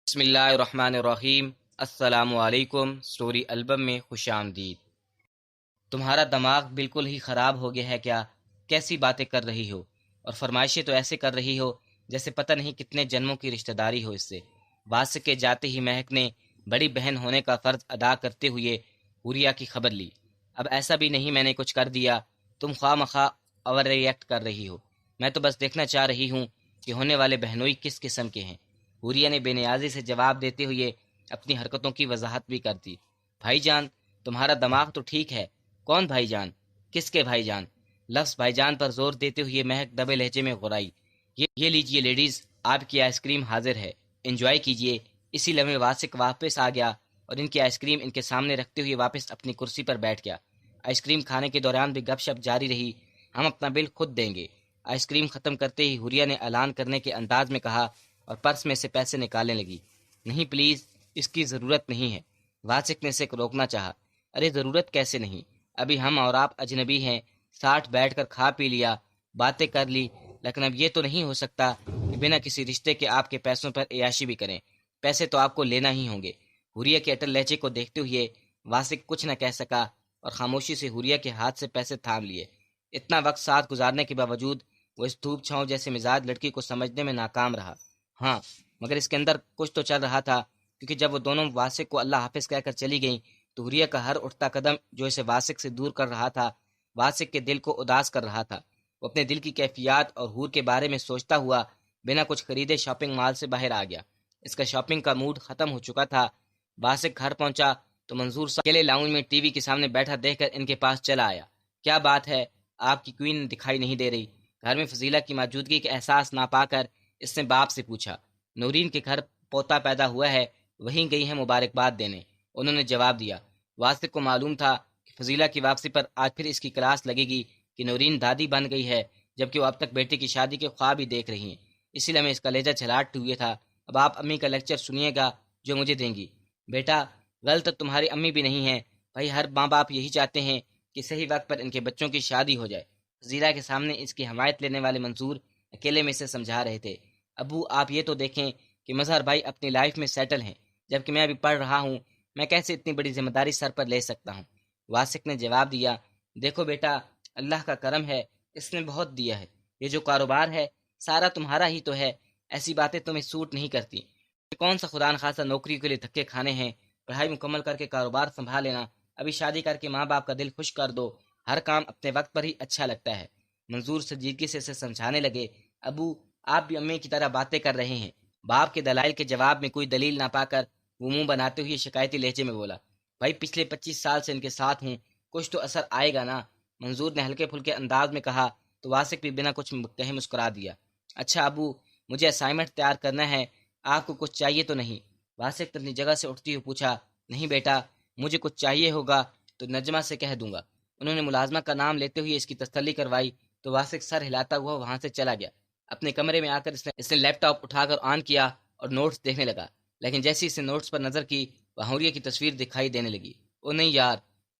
بسم اللہ الرحمن الرحیم۔ السلام علیکم۔ سٹوری البم میں خوش آمدید۔ تمہارا دماغ بالکل ہی خراب ہو گیا ہے کیا؟ کیسی باتیں کر رہی ہو؟ اور فرمائشیں تو ایسے کر رہی ہو جیسے پتہ نہیں کتنے جنموں کی رشتہ داری ہو اس سے۔ واسق کے جاتے ہی مہک نے بڑی بہن ہونے کا فرض ادا کرتے ہوئے حوریہ کی خبر لی۔ اب ایسا بھی نہیں میں نے کچھ کر دیا، تم خواہ مخواہ اوور ریئیکٹ کر رہی ہو۔ میں تو بس دیکھنا چاہ رہی ہوں کہ ہونے والے بہنوئی کس قسم کے ہیں۔ حوریہ نے بے نیازی سے جواب دیتے ہوئے اپنی حرکتوں کی وضاحت بھی کر دی۔ بھائی جان، تمہارا دماغ تو ٹھیک ہے۔ کون بھائی جان؟ کس کے بھائی جان؟ لفظ بھائی جان پر زور دیتے ہوئے مہک دبے لہجے میں غرائی۔ یہ لیجئے لیڈیز، آپ کی آئس کریم حاضر ہے، انجوائے کیجئے۔ اسی لمحے واسق واپس آ گیا اور ان کی آئس کریم ان کے سامنے رکھتے ہوئے واپس اپنی کرسی پر بیٹھ گیا۔ آئس کریم کھانے کے دوران بھی گپ شپ جاری رہی۔ ہم اپنا بل خود دیں گے۔ آئس کریم ختم کرتے ہی حوریہ نے اعلان کرنے کے انداز میں کہا اور پرس میں سے پیسے نکالنے لگی۔ نہیں پلیز، اس کی ضرورت نہیں ہے۔ واسق نے اسے روکنا چاہا۔ ارے ضرورت کیسے نہیں؟ ابھی ہم اور آپ اجنبی ہیں، ساتھ بیٹھ کر کھا پی لیا، باتیں کر لی، لیکن اب یہ تو نہیں ہو سکتا کہ بنا کسی رشتے کے آپ کے پیسوں پر عیاشی بھی کریں۔ پیسے تو آپ کو لینا ہی ہوں گے۔ حوریہ کے اٹل لہجے کو دیکھتے ہوئے واسق کچھ نہ کہہ سکا اور خاموشی سے حوریہ کے ہاتھ سے پیسے تھام لیے۔ اتنا وقت ساتھ گزارنے کے باوجود وہ اس دھوپ چھاؤں جیسے مزاج لڑکی کو سمجھنے میں ناکام رہا۔ ہاں، مگر اس کے اندر کچھ تو چل رہا تھا، کیونکہ جب وہ دونوں واسق کو اللہ حافظ کہہ کر چلی گئیں تو حوریہ کا ہر اٹھتا قدم جو اسے واسق سے دور کر رہا تھا، واسق کے دل کو اداس کر رہا تھا۔ وہ اپنے دل کی کیفیات اور حور کے بارے میں سوچتا ہوا بنا کچھ خریدے شاپنگ مال سے باہر آ گیا۔ اس کا شاپنگ کا موڈ ختم ہو چکا تھا۔ واسق گھر پہنچا تو منظور صاحب اکیلے لاؤنج میں ٹی وی کے سامنے بیٹھا دیکھ کر ان کے پاس چلا آیا۔ کیا بات ہے، آپ کی کوئین دکھائی نہیں دے رہی؟ گھر میں فضیلہ کی موجودگی کا احساس نہ پا کر اس نے باپ سے پوچھا۔ نورین کے گھر پوتا پیدا ہوا ہے، وہیں گئی ہیں مبارکباد دینے، انہوں نے جواب دیا۔ واسق کو معلوم تھا کہ فضیلہ کی واپسی پر آج پھر اس کی کلاس لگے گی کہ نورین دادی بن گئی ہے، جبکہ وہ اب تک بیٹے کی شادی کے خواب ہی دیکھ رہی ہیں۔ اسی لیے میں اس کا لہجہ جھلاٹتے ہوئے تھا۔ اب آپ امی کا لیکچر سنیے گا جو مجھے دیں گی۔ بیٹا، غلط تمہاری امی بھی نہیں ہیں بھائی، ہر ماں باپ یہی چاہتے ہیں کہ صحیح وقت پر ان کے بچوں کی شادی ہو جائے۔ فضیلہ کے سامنے اس کی حمایت لینے والے منصور اکیلے میں اسے سمجھا رہے تھے۔ ابو، آپ یہ تو دیکھیں کہ مظہر بھائی اپنی لائف میں سیٹل ہیں، جبکہ میں ابھی پڑھ رہا ہوں، میں کیسے اتنی بڑی ذمہ داری سر پر لے سکتا ہوں؟ واسق نے جواب دیا، دیکھو بیٹا، اللہ کا کرم ہے، اس نے بہت دیا ہے۔ یہ جو کاروبار ہے سارا تمہارا ہی تو ہے۔ ایسی باتیں تمہیں سوٹ نہیں کرتی۔ کون سا خدا نخواستہ نوکری کے لیے دھکے کھانے ہیں؟ پڑھائی مکمل کر کے کاروبار سنبھال لینا، ابھی شادی کر کے ماں باپ کا دل خوش کر دو۔ ہر کام اپنے وقت پر ہی اچھا لگتا ہے۔ منظور سنجیدگی سے اسے سمجھانے لگے، ابو، آپ بھی امی کی طرح باتیں کر رہے ہیں۔ باپ کے دلائل کے جواب میں کوئی دلیل نہ پا کر وہ منہ بناتے ہوئے شکایتی لہجے میں بولا، بھائی پچھلے 25 سال سے ان کے ساتھ ہوں، کچھ تو اثر آئے گا نا؟ منظور نے ہلکے پھلکے انداز میں کہا تو واسق بھی بنا کچھ کہے مسکرا دیا۔ اچھا ابو، مجھے اسائنمنٹ تیار کرنا ہے، آپ کو کچھ چاہیے تو نہیں؟ واسق نے اپنی جگہ سے اٹھتی ہوئی پوچھا۔ نہیں بیٹا، مجھے کچھ چاہیے ہوگا تو نجمہ سے کہہ دوں گا۔ انہوں نے ملازمہ کا نام لیتے ہوئے اس کی تسلی کروائی تو واسق سر ہلاتا ہوا وہاں سے چلا گیا۔ اپنے کمرے میں آ کر اس نے لیپ ٹاپ اٹھا کر آن کیا اور نوٹس دیکھنے لگا، لیکن جیسے اس نے نوٹس پر نظر کی وہاں حوریہ کی تصویر دکھائی دینے لگی۔ او نہیں یار!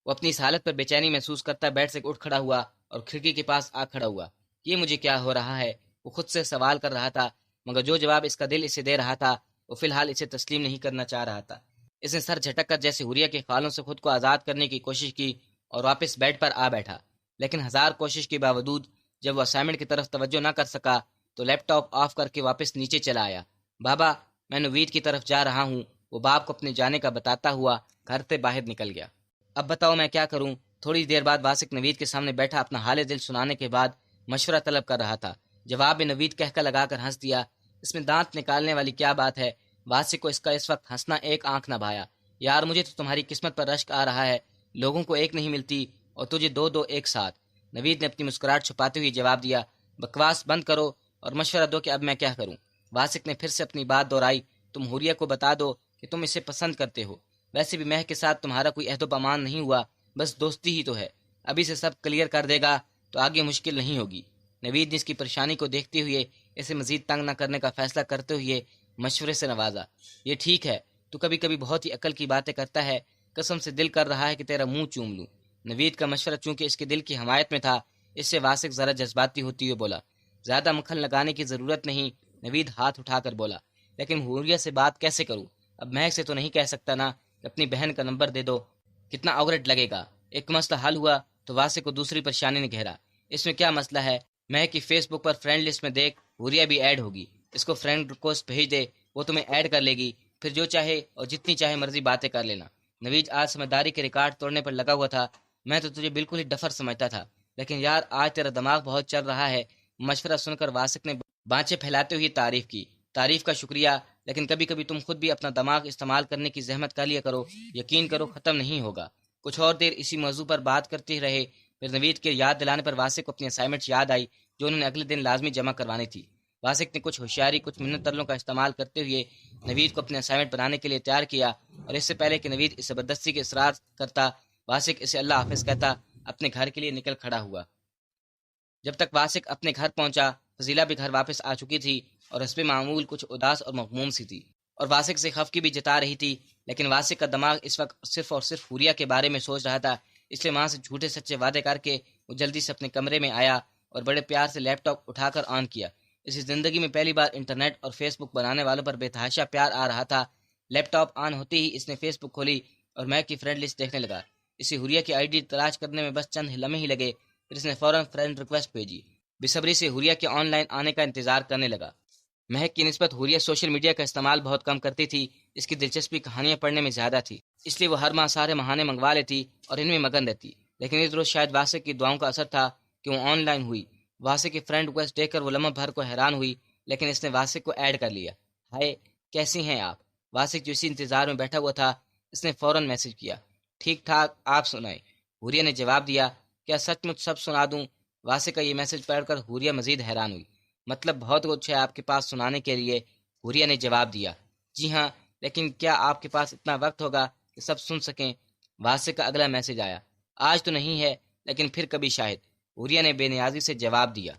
وہ اپنی اس حالت پر بے چینی محسوس کرتا بیڈ سے اٹھ کھڑا ہوا اور کھڑکی کے پاس آ کھڑا ہوا۔ یہ مجھے کیا ہو رہا ہے؟ وہ خود سے سوال کر رہا تھا، مگر جو جواب اس کا دل اسے دے رہا تھا وہ فی الحال اسے تسلیم نہیں کرنا چاہ رہا تھا۔ اس نے سر جھٹک کر جیسے حوریہ کے خالوں سے خود کو آزاد کرنے کی کوشش کی اور واپس بیڈ پر آ بیٹھا، لیکن ہزار کوشش کے باوجود جب وہ اسائنمنٹ کی طرف توجہ نہ کر سکا تو لیپ ٹاپ آف کر کے واپس نیچے چلا آیا۔ بابا، میں نوید کی طرف جا رہا ہوں، وہ باپ کو اپنے جانے کا بتاتا ہوا گھر سے باہر نکل گیا۔ اب بتاؤ میں کیا کروں؟ تھوڑی دیر بعد واسق نوید کے سامنے بیٹھا اپنا حال دل سنانے کے بعد مشورہ طلب کر رہا تھا۔ جواب میں نوید کہکا لگا کر ہنس دیا۔ اس میں دانت نکالنے والی کیا بات ہے؟ واسق کو اس کا اس وقت ہنسنا ایک آنکھ نہ بھایا۔ یار، مجھے تو تمہاری قسمت پر رشک آ رہا ہے، لوگوں کو ایک نہیں ملتی اور تجھے دو دو ایک ساتھ۔ نوید نے اپنی مسکراہٹ چھپاتے ہوئے جواب دیا، بکواس بند کرو اور مشورہ دو کہ اب میں کیا کروں۔ واسق نے پھر سے اپنی بات دہرائی، تم حوریہ کو بتا دو کہ تم اسے پسند کرتے ہو۔ ویسے بھی مہک کے ساتھ تمہارا کوئی عہد و پیمان نہیں ہوا، بس دوستی ہی تو ہے۔ ابھی سے سب کلیئر کر دے گا تو آگے مشکل نہیں ہوگی۔ نوید نے اس کی پریشانی کو دیکھتے ہوئے اسے مزید تنگ نہ کرنے کا فیصلہ کرتے ہوئے مشورے سے نوازا۔ یہ ٹھیک ہے، تو کبھی کبھی بہت ہی عقل کی باتیں کرتا ہے، قسم سے دل کر رہا ہے کہ تیرا منہ چوم لوں۔ نوید کا مشورہ چونکہ اس کے دل کی حمایت میں تھا، اس سے واسق ذرا جذباتی ہوتی ہوئے بولا، زیادہ مکھن لگانے کی ضرورت نہیں۔ نوید ہاتھ اٹھا کر بولا، لیکن حوریہ سے بات کیسے کروں؟ اب مہک سے تو نہیں کہہ سکتا نا کہ اپنی بہن کا نمبر دے دو، کتنا آوریٹ لگے گا۔ ایک مسئلہ حل ہوا تو واسق کو دوسری پریشانی نے گھیرا۔ اس میں کیا مسئلہ ہے؟ مہک کی فیس بک پر فرینڈ لسٹ میں دیکھ، حوریہ بھی ایڈ ہوگی، اس کو فرینڈ ریکویسٹ بھیج دے، وہ تمہیں ایڈ کر لے گی، پھر جو چاہے اور جتنی چاہے مرضی باتیں کر لینا۔ نوید آج سمجھداری کے ریکارڈ توڑنے پر لگا ہوا تھا۔ میں تو تجھے بالکل ہی ڈفر سمجھتا تھا، لیکن یار آج تیرا دماغ بہت چل رہا ہے۔ مشورہ سن کر واسق نے بانچیں پھیلاتے ہوئے تعریف کی۔ تعریف کا شکریہ، لیکن کبھی کبھی تم خود بھی اپنا دماغ استعمال کرنے کی زحمت کر لیا کرو، یقین کرو ختم نہیں ہوگا۔ کچھ اور دیر اسی موضوع پر بات کرتے رہے، پھر نوید کے یاد دلانے پر واسق کو اپنی اسائنمنٹ یاد آئی جو انہوں نے اگلے دن لازمی جمع کروانی تھی۔ واسق نے کچھ ہوشیاری، کچھ منت ترلوں کا استعمال کرتے ہوئے نوید کو اپنے اسائنمنٹ بنانے کے لیے تیار کیا، اور اس سے پہلے کہ نوید اس زبردستی کے اصرار کرتا، واسق اسے اللہ حافظ کہتا اپنے گھر کے لیے نکل کھڑا ہوا۔ جب تک واسق اپنے گھر پہنچا، فضیلہ بھی گھر واپس آ چکی تھی اور حسب معمول کچھ اداس اور مغموم سی تھی، اور واسق سے خفگی بھی جتا رہی تھی، لیکن واسق کا دماغ اس وقت صرف اور صرف حوریہ کے بارے میں سوچ رہا تھا۔ اس لیے وہاں سے جھوٹے سچے وعدے کر کے وہ جلدی سے اپنے کمرے میں آیا اور بڑے پیار سے لیپ ٹاپ اٹھا کر آن کیا۔ اسی زندگی میں پہلی بار انٹرنیٹ اور فیس بک بنانے والوں پر بے تحاشا پیار آ رہا تھا۔ لیپ ٹاپ آن ہوتے ہی اس نے فیس بک کھولی اور میک کی فرینڈ لسٹ دیکھنے لگا۔ اسے حوریہ کی آئی ڈی تلاش کرنے میں بس چند لمحے ہی لگے، پھر اس نے فوراً فرینڈ ریکویسٹ بھیجی۔ بے صبری سے حوریہ کے آن لائن آنے کا انتظار کرنے لگا۔ مہک کی نسبت حوریہ سوشل میڈیا کا استعمال بہت کم کرتی تھی، اس کی دلچسپی کہانیاں پڑھنے میں زیادہ تھی، اس لیے وہ ہر ماہ سارے مہانے منگوا لیتی اور ان میں مگن رہتی۔ لیکن اس روز شاید واسق کی دعاؤں کا اثر تھا کہ وہ آن لائن ہوئی۔ واسق کی فرینڈ ریکویسٹ دیکھ کر وہ لمحہ بھر کو حیران ہوئی، لیکن اس نے واسق کو ایڈ کر لیا۔ ہائے، کیسی ہیں آپ؟ واسق جو اسی انتظار میں بیٹھا ہوا تھا، اس نے فوراً میسج کیا۔ ٹھیک ٹھاک، آپ سنائیں؟ حوریہ نے جواب دیا۔ کیا سچ مچ سب سنا دوں؟ واسق کا یہ میسج پڑھ کر حوریہ مزید حیران ہوئی۔ مطلب بہت کچھ ہے آپ کے پاس سنانے کے لیے؟ حوریہ نے جواب دیا۔ جی ہاں، لیکن کیا آپ کے پاس اتنا وقت ہوگا کہ سب سن سکیں؟ واسق کا اگلا میسج آیا۔ آج تو نہیں ہے، لیکن پھر کبھی شاید، حوریہ نے بے نیازی سے جواب دیا۔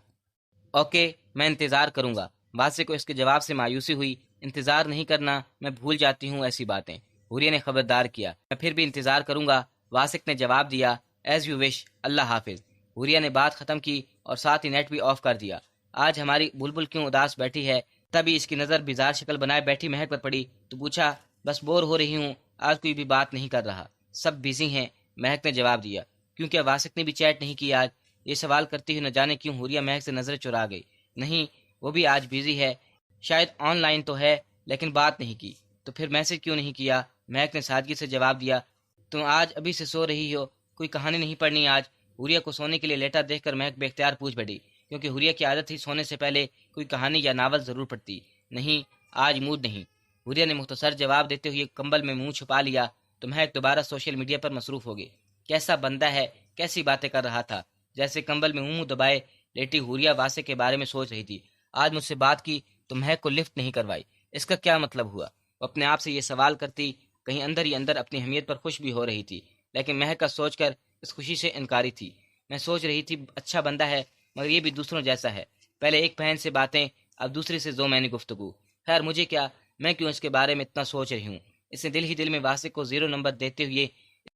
اوکے، میں انتظار کروں گا۔ واسق کو اس کے جواب سے مایوسی ہوئی۔ انتظار نہیں کرنا، میں بھول جاتی ہوں ایسی باتیں، حوریہ نے خبردار کیا۔ میں پھر بھی انتظار کروں گا، واسق نے جواب دیا۔ ایز یو وش، اللہ حافظ۔ حوریہ نے بات ختم کی اور ساتھ ہی نیٹ بھی آف کر دیا۔ آج ہماری بلبل کیوں اداس بیٹھی ہے؟ تبھی اس کی نظر بیزار شکل بنائے بیٹھی مہک پر پڑی تو پوچھا، بس بور ہو رہی ہوں، آج کوئی بھی بات نہیں کر رہا، سب بزی ہیں، مہک نے جواب دیا۔ کیونکہ واسق نے بھی چیٹ نہیں کیا آج؟ یہ سوال کرتی ہوئی نہ جانے کیوں حوریہ مہک سے نظریں چرا گئی۔ نہیں، وہ بھی آج بزی ہے، شاید آن لائن تو ہے لیکن بات نہیں کی۔ تو پھر میسج کیوں نہیں کیا؟ مہک نے سادگی سے جواب دیا۔ تم آج ابھی سے سو رہی ہو، کوئی کہانی نہیں پڑھنی آج؟ حوریہ کو سونے کے لیے لیٹا دیکھ کر مہک بے اختیار پوچھ بیٹھی، کیونکہ حوریہ کی عادت تھی سونے سے پہلے کوئی کہانی یا ناول ضرور پڑھتی۔ نہیں، آج موڈ نہیں، حوریہ نے مختصر جواب دیتے ہوئے کمبل میں منہ چھپا لیا تو مہک دوبارہ سوشل میڈیا پر مصروف ہو گئی۔ کیسا بندہ ہے، کیسی باتیں کر رہا تھا! جیسے کمبل میں منہ دبائے لیٹی حوریہ واسق کے بارے میں سوچ رہی تھی۔ آج مجھ سے بات کی تو مہک کو لفٹ نہیں کروائی، اس کا کیا مطلب ہوا؟ وہ اپنے آپ سے یہ سوال کرتی، کہیں اندر ہی اندر اپنی اہمیت پر خوش بھی ہو رہی تھی، لیکن مہک کا سوچ کر اس خوشی سے انکاری تھی۔ میں سوچ رہی تھی اچھا بندہ ہے، مگر یہ بھی دوسروں جیسا ہے، پہلے ایک بہن سے باتیں، اب دوسری سے زو میں نے گفتگو۔ خیر مجھے کیا، میں کیوں اس کے بارے میں اتنا سوچ رہی ہوں؟ اس نے دل ہی دل میں واسق کو 0 نمبر دیتے ہوئے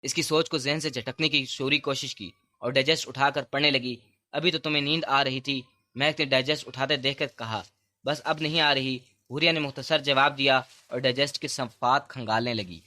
اس کی سوچ کو ذہن سے جھٹکنے کی شوری کوشش کی اور ڈائجسٹ اٹھا کر پڑھنے لگی۔ ابھی تو تمہیں نیند آ رہی تھی، مہک نے ڈائجسٹ اٹھاتے دیکھ کر کہا۔ بس اب نہیں آ رہی، حوریہ نے مختصر جواب دیا اور ڈائجسٹ کے صفحات کھنگالنے لگی۔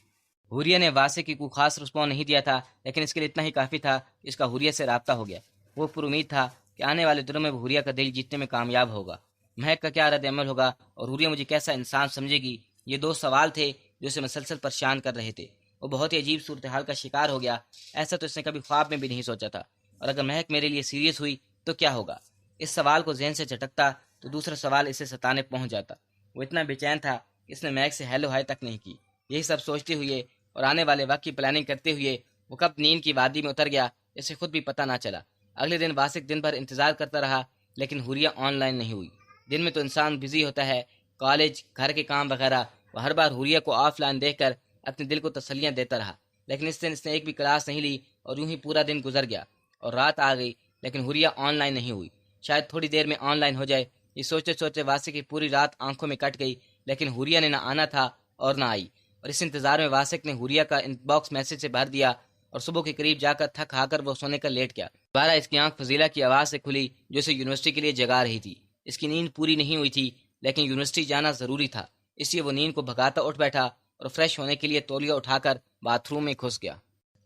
حوریہ نے واسق کی کوئی خاص رسپانس نہیں دیا تھا، لیکن اس کے لیے اتنا ہی کافی تھا کہ اس کا حوریہ سے رابطہ ہو گیا۔ وہ پر امید تھا کہ آنے والے دنوں میں وہ حوریہ کا دل جیتنے میں کامیاب ہوگا۔ مہک کا کیا رد عمل ہوگا اور حوریہ مجھے کیسا انسان سمجھے گی؟ یہ 2 سوال تھے جو اسے مسلسل پریشان کر رہے تھے۔ وہ بہت ہی عجیب صورتحال کا شکار ہو گیا، ایسا تو اس نے کبھی خواب میں بھی نہیں سوچا تھا۔ اور اگر مہک میرے لیے سیریس ہوئی تو کیا ہوگا؟ اس سوال کو ذہن سے جھٹکتا تو دوسرا سوال اسے ستانے پہنچ جاتا۔ وہ اتنا بے چین تھا کہ اس نے مہک سے ہیلو ہائی تک نہیں کی۔ یہی سب سوچتے ہوئے اور آنے والے وقت کی پلاننگ کرتے ہوئے وہ کب نیند کی وادی میں اتر گیا اسے خود بھی پتہ نہ چلا۔ اگلے دن واسق دن بھر انتظار کرتا رہا، لیکن حوریہ آن لائن نہیں ہوئی۔ دن میں تو انسان بزی ہوتا ہے، کالج، گھر کے کام وغیرہ۔ وہ ہر بار حوریہ کو آف لائن دیکھ کر اپنے دل کو تسلیاں دیتا رہا، لیکن اس دن اس نے ایک بھی کلاس نہیں لی اور یوں ہی پورا دن گزر گیا اور رات آ گئی، لیکن حوریہ آن لائن نہیں ہوئی۔ شاید تھوڑی دیر میں آن لائن ہو جائے، یہ سوچتے سوچتے واسق کی پوری رات آنکھوں میں کٹ گئی، لیکن حوریہ نے نہ آنا تھا اور نہ آئی۔ اور اس انتظار میں واسق نے حوریہ کا ان باکس میسج سے بھر دیا اور صبح کے قریب جا کر تھک ہا کر وہ سونے کا لیٹ گیا۔ دوبارہ اس کی آنکھ فضیلہ کی آواز سے کھلی جو اسے یونیورسٹی کے لیے جگا رہی تھی۔ اس کی نیند پوری نہیں ہوئی تھی، لیکن یونیورسٹی جانا ضروری تھا۔ اس لیے وہ نیند کو بھگاتا اٹھ بیٹھا اور فریش ہونے کے لیے تولیہ اٹھا کر باتھ روم میں گھس گیا۔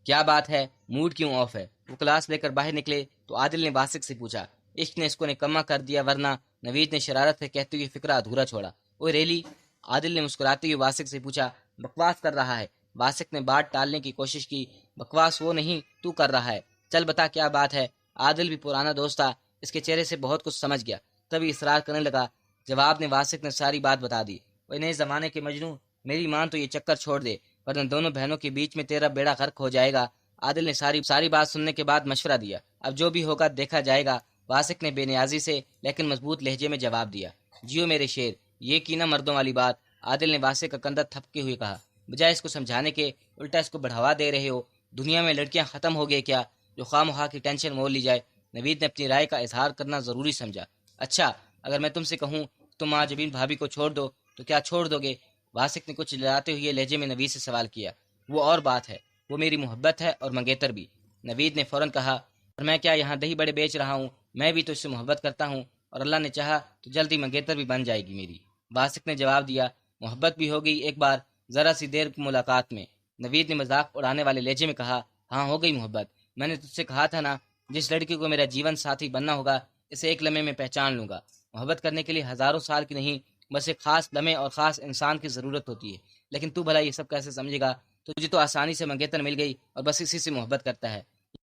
کیا بات ہے، موڈ کیوں آف ہے؟ وہ کلاس لے کر باہر نکلے تو عادل نے واسق سے پوچھا۔ عشق نے اس کو نکما کر دیا ورنہ؟ نوید نے شرارت سے کہتے ہوئے فکرہ ادھورا چھوڑا۔ او ریلی؟ عادل نے مسکراتے ہوئے واسق سے پوچھا۔ بکواس کر رہا ہے، واسق نے بات ٹالنے کی کوشش کی۔ بکواس وہ نہیں، تو کر رہا ہے، چل بتا کیا بات ہے۔ عادل بھی پرانا دوست تھا، اس کے چہرے سے بہت کچھ سمجھ گیا، تبھی اصرار کرنے لگا۔ جواب میں واسق نے ساری بات بتا دی۔ وہ نئے زمانے کے مجنوں، میری مان تو یہ چکر چھوڑ دے ورنہ دونوں بہنوں کے بیچ میں تیرا بیڑا غرق ہو جائے گا۔ عادل نے ساری بات سننے کے بعد مشورہ دیا۔ اب جو بھی ہوگا دیکھا جائے گا۔ واسق نے بے نیازی سے لیکن مضبوط لہجے میں جواب دیا۔ جیو میرے شیر، یہ کی نہ مردوں والی بات۔ عادل نے واسق کا کندھا تھپکے ہوئے کہا۔ بجائے اس کو سمجھانے کے الٹا اس کو بڑھاوا دے رہے ہو۔ دنیا میں لڑکیاں ختم ہو گئے کیا جو خواہ مخواہ کی ٹینشن مول لی جائے؟ نوید نے اپنی رائے کا اظہار کرنا ضروری سمجھا۔ اچھا، اگر میں تم سے کہوں تم ماں جبین بھابھی کو چھوڑ دو تو کیا چھوڑ دو گے؟ واسق نے کچھ لاتے ہوئے لہجے میں نوید سے سوال کیا۔ وہ اور بات ہے، وہ میری محبت ہے اور منگیتر بھی۔ نوید نے فوراً کہا۔ اور میں کیا یہاں دہی بڑے بیچ رہا ہوں؟ میں بھی تو اس سے محبت کرتا ہوں اور اللہ نے چاہا تو جلدی منگیتر بھی بن جائے گی میری۔ واسق نے جواب دیا۔ محبت بھی ہو گئی ایک بار، ذرا سی دیر کی ملاقات میں۔ نوید نے مذاق اڑانے والے لہجے میں کہا۔ ہاں ہو گئی محبت، میں نے تجھ سے کہا تھا نا، جس لڑکی کو میرا جیون ساتھی بننا ہوگا اسے ایک لمحے میں پہچان لوں گا۔ محبت کرنے کے لیے ہزاروں سال کی نہیں، بس ایک خاص لمحے اور خاص انسان کی ضرورت ہوتی ہے۔ لیکن تو بھلا یہ سب کیسے سمجھے گا؟ تجھے تو آسانی سے منگیتر مل گئی اور بس اسی سے محبت کرتا ہے۔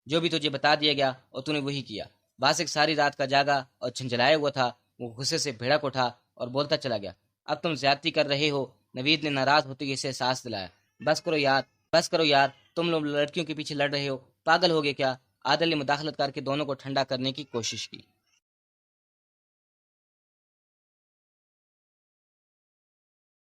جو بھی تجھے بتا دیا گیا اور تو نے وہی کیا۔ واسق ساری رات کا جاگا اور جھنجھلایا ہوا تھا، وہ غصے سے بھڑک اٹھا اور بولتا چلا گیا۔ اب تم زیادتی کر رہے ہو، نوید نے ناراض ہوتے ہوئے اسے احساس دلایا۔ بس کرو یار، تم لوگ لڑکیوں کے پیچھے لڑ رہے ہو، پاگل ہو گئے کیا؟ عادل نے مداخلت کر کے دونوں کو ٹھنڈا کرنے کی کوشش کی۔